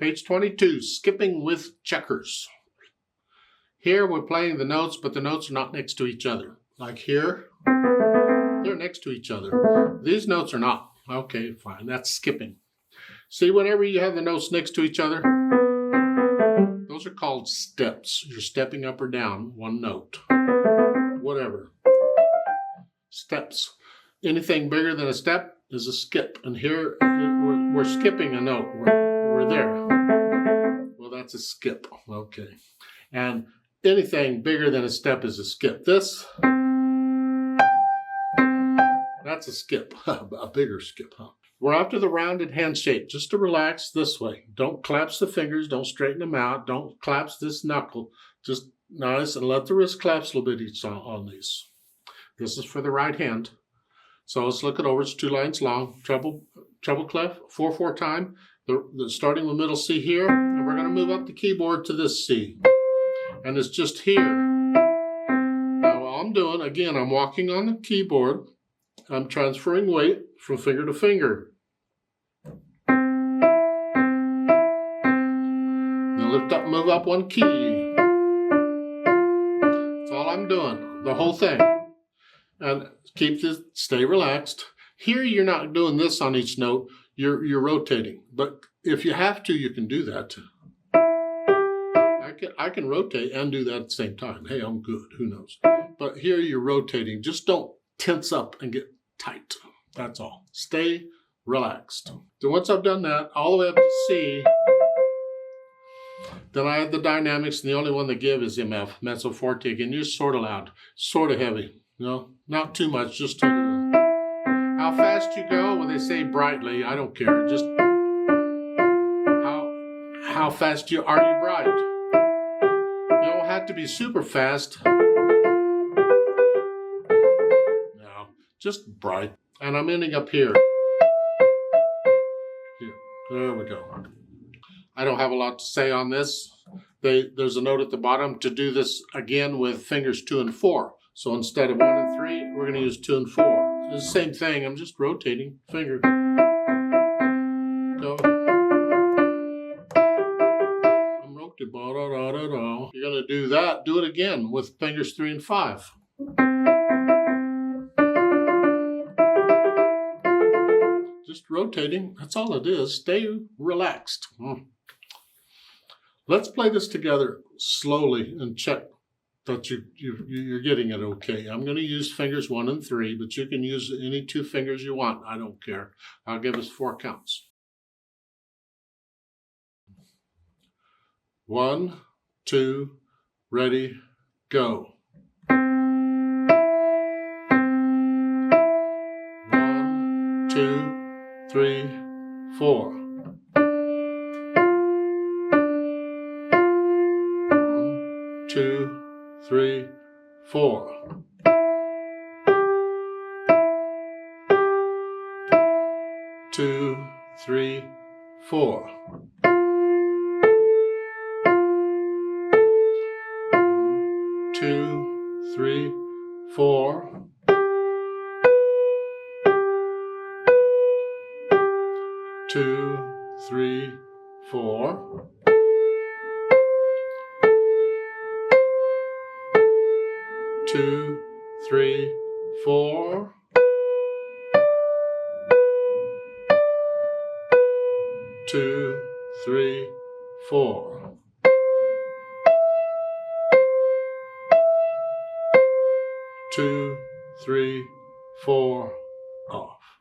Page 22, skipping with checkers. Here we're playing the notes, but the notes are not next to each other. Like here, they're next to each other. These notes are not. Okay, fine, that's skipping. See, whenever you have the notes next to each other, those are called steps. You're stepping up or down one note. Whatever. Steps. Anything bigger than a step is a skip. And here, we're skipping a note. We're there. Well, that's a skip. Okay. And anything bigger than a step is a skip. This, that's a skip. A bigger skip, huh? We're after the rounded hand shape, just to relax this way. Don't collapse the fingers, don't straighten them out, don't collapse this knuckle. Just nice, and let the wrist collapse a little bit each on these. This is for the right hand. So let's look it over. It's 2 lines long. Treble clef, 4/4 time. Starting with middle C here, and we're going to move up the keyboard to this C. And it's just here. Now all I'm doing, again, I'm walking on the keyboard. I'm transferring weight from finger to finger. Then lift up, move up 1 key. That's all I'm doing, the whole thing. And keep this, stay relaxed. Here you're not doing this on each note, you're rotating. But if you have to, you can do that. I can rotate and do that at the same time. Hey, I'm good, who knows? But here you're rotating. Just don't tense up and get tight. That's all. Stay relaxed. So once I've done that, all the way up to C, then I have the dynamics, and the only one they give is MF, mezzo forte. Again, you're sort of loud, sort of heavy. You know, not too much, just how fast you go, well, they say brightly, I don't care. Just how fast are you bright? You don't have to be super fast. No, just bright. And I'm ending up here. Here, there we go. I don't have a lot to say on this. There's a note at the bottom to do this again with fingers 2 and 4. So instead of 1 and 3, we're going to use 2 and 4. It's the same thing. I'm just rotating finger. Go. I'm rotating. You're going to do that. Do it again with fingers 3 and 5. Just rotating. That's all it is. Stay relaxed. Let's play this together slowly and check that you're getting it okay. I'm going to use fingers 1 and 3, but you can use any 2 fingers you want. I don't care. I'll give us 4 counts. 1, 2, ready, go. 1, 2, 3, 4. 1, 2, 3, 4. 2, 3, 4. 2, 3, 4. 2, 3, 4. 2, 3, 4. 2, 3, 4. 2, 3, 4. Off.